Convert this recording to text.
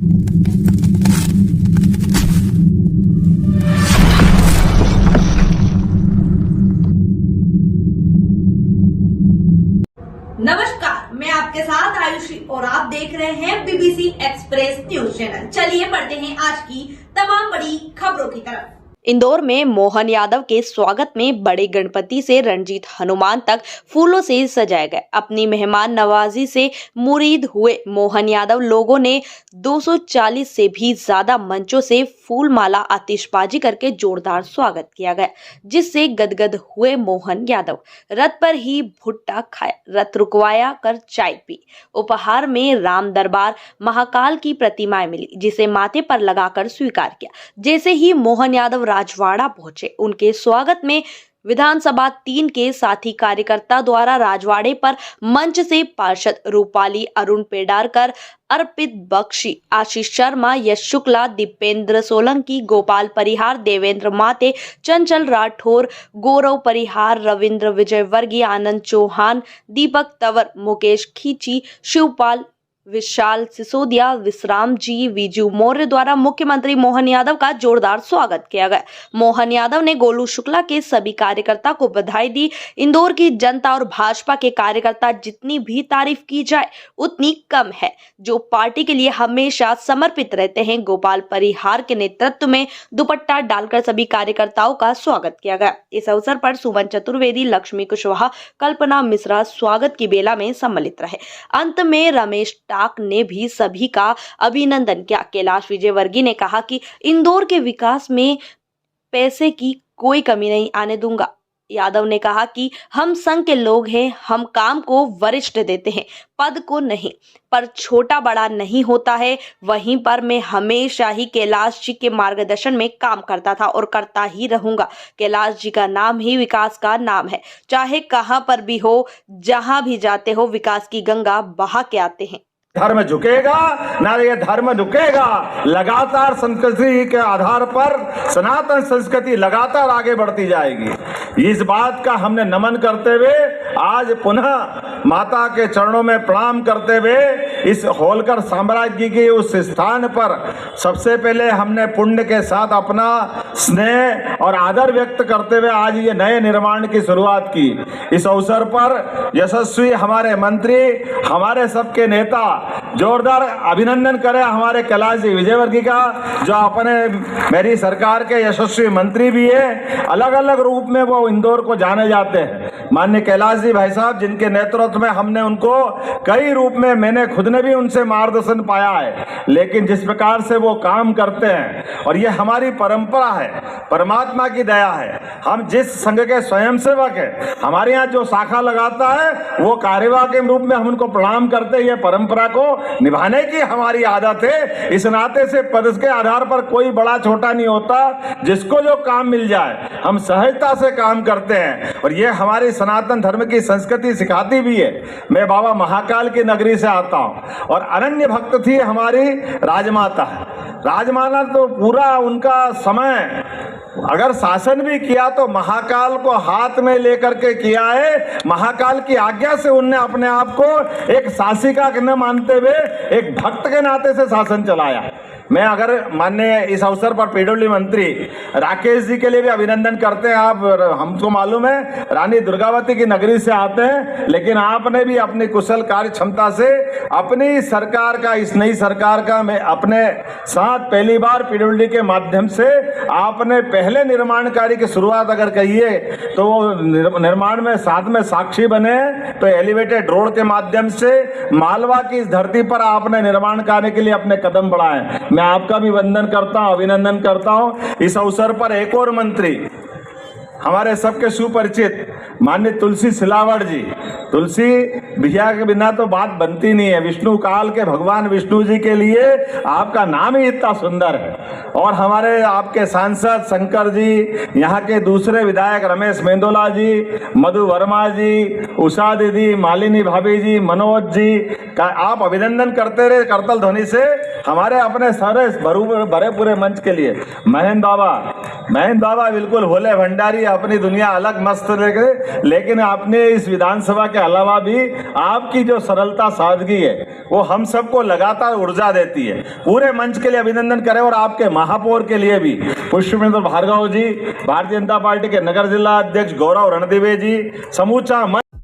नमस्कार, मैं आपके साथ आयुषी और आप देख रहे हैं बीबीसी एक्सप्रेस न्यूज चैनल। चलिए बढ़ते हैं आज की तमाम बड़ी खबरों की तरफ। इंदौर में मोहन यादव के स्वागत में बड़े गणपति से रणजीत हनुमान तक फूलों से सजाए गए। अपनी मेहमान नवाजी से मुरीद हुए मोहन यादव लोगों ने 240 से भी ज्यादा मंचों से फूल माला आतिशबाजी करके जोरदार स्वागत किया गया, जिससे गदगद हुए मोहन यादव। रथ पर ही भुट्टा खाया, रथ रुकवाया कर चाय पी। उपहार में राम दरबार महाकाल की प्रतिमाएं मिली, जिसे माथे पर लगाकर स्वीकार किया। जैसे ही मोहन यादव राजवाड़ा पहुंचे, उनके स्वागत में विधानसभा 3 के साथी कार्यकर्ता द्वारा राजवाड़े पर मंच से पार्षद रूपाली, अरुण पेडारकर, अर्पित बख्शी, आशीष शर्मा, यश शुक्ला, दीपेंद्र सोलंकी, गोपाल परिहार, देवेंद्र माते, चंचल राठौर, गौरव परिहार, रविंद्र विजयवर्गीय, आनंद चौहान, दीपक तंवर, मुकेश खींची, शिवपाल, विशाल सिसोदिया, विश्राम जी, विजू मौर्य द्वारा मुख्यमंत्री मोहन यादव का जोरदार स्वागत किया गया। मोहन यादव ने गोलू शुक्ला के सभी कार्यकर्ता को बधाई दी। इंदौर की जनता और भाजपा के कार्यकर्ता जितनी भी तारीफ की जाए उतनी कम है, जो पार्टी के लिए हमेशा समर्पित रहते हैं। गोपाल परिहार के नेतृत्व में दुपट्टा डालकर सभी कार्यकर्ताओं का स्वागत किया गया। इस अवसर पर सुमन चतुर्वेदी, लक्ष्मी कुशवाहा, कल्पना मिश्रा स्वागत की बेला में सम्मिलित रहे। अंत में रमेश टाक ने भी सभी का अभिनंदन किया। कैलाश विजयवर्गीय ने कहा कि इंदौर के विकास में पैसे की कोई कमी नहीं आने दूंगा। यादव ने कहा कि हम संघ के लोग हैं, हम काम को वरिष्ठ देते हैं, पद को नहीं, पर छोटा बड़ा नहीं होता है। वहीं पर मैं हमेशा ही कैलाश जी के मार्गदर्शन में काम करता था और करता ही रहूंगा। कैलाश जी का नाम ही विकास का नाम है। चाहे कहां पर भी हो, जहां भी जाते हो, विकास की गंगा बहा के आते हैं। धर्म झुकेगा ना, ये धर्म झुकेगा। लगातार संस्कृति के आधार पर सनातन संस्कृति लगातार आगे बढ़ती जाएगी। इस बात का हमने नमन करते हुए आज पुनः माता के चरणों में प्रणाम करते हुए इस होलकर साम्राज्य के उस स्थान पर सबसे पहले हमने पुण्य के साथ अपना स्नेह और आदर व्यक्त करते हुए आज ये नए निर्माण की शुरुआत की। इस अवसर पर यशस्वी हमारे मंत्री, हमारे सबके नेता जोरदार अभिनंदन करें हमारे कैलाश जी विजयवर्गीय का, जो अपने मेरी सरकार के यशस्वी मंत्री भी है। अलग अलग रूप में वो इंदौर को जाने जाते हैं। माननीय कैलाश जी भाई साहब, जिनके नेतृत्व में हमने उनको कई रूप में, मैंने खुद ने भी उनसे मार्गदर्शन पाया है, लेकिन जिस प्रकार से वो काम करते हैं, और ये हमारी परंपरा है, परमात्मा की दया है। हम जिस संघ के स्वयंसेवक है, हमारे यहाँ जो शाखा लगाता है, वो कार्यवाह के रूप में हम उनको प्रणाम करते हैं। ये परंपरा को निभाने की हमारी आदत है। इस नाते से पद के आधार पर कोई बड़ा छोटा नहीं होता, जिसको जो काम मिल जाए हम सहजता से काम करते हैं, और ये हमारी सनातन धर्म की संस्कृति सिखाती भी है। मैं बाबा महाकाल की नगरी से आता हूँ, और अनन्य भक्त थी हमारी राजमाता। राजमाता तो पूरा उनका समय अगर शासन भी किया तो महाकाल को हाथ में लेकर के किया है। महाकाल की आज्ञा से उनने अपने आप को एक शासिका के न मानते हुए एक भक्त के नाते से शासन चलाया। मैं अगर माननीय इस अवसर पर पीडब्ल्यूडी मंत्री राकेश जी के लिए भी अभिनंदन करते हैं। आप, हमको मालूम है, रानी दुर्गावती की नगरी से आते हैं, लेकिन आपने भी अपनी कुशल कार्य क्षमता से अपनी सरकार का, इस नई सरकार का मैं अपने साथ पहली बार पीडब्ल्यूडी के माध्यम से आपने पहले निर्माण कार्य की शुरुआत अगर कहिए तो वो निर्माण में साथ में साक्षी बने। तो एलिवेटेड रोड के माध्यम से मालवा की इस धरती पर आपने निर्माण कार्य के लिए अपने कदम बढ़ाए। मैं आपका भी वंदन करता हूं, अभिनंदन करता हूं। इस अवसर पर एक और मंत्री, हमारे सबके सुपरिचित माननीय तुलसी सिलावट जी, तुलसी भैया के बिना तो बात बनती नहीं है। विष्णु काल के भगवान विष्णु जी के लिए आपका नाम ही इतना सुंदर है। और हमारे आपके सांसद शंकर जी, यहाँ के दूसरे विधायक रमेश मेंदोला जी, मधु वर्मा जी, उषा दीदी, मालिनी भाभी जी, मनोज जी का आप अभिनंदन करते रहे करतल ध्वनि से हमारे अपने सारे भरे पूरे मंच के लिए। महेंद्र बाबा, मैं बाबा बिल्कुल भोले भंडारी, अपनी दुनिया अलग मस्त लेके, लेकिन आपने इस विधानसभा के अलावा भी आपकी जो सरलता सादगी है वो हम सबको लगातार ऊर्जा देती है। पूरे मंच के लिए अभिनंदन करें और आपके महापौर के लिए भी पुष्पेंद्र भार्गव जी, भारतीय जनता पार्टी के नगर जिला अध्यक्ष गौरव रणदिवे जी, समूचा मंच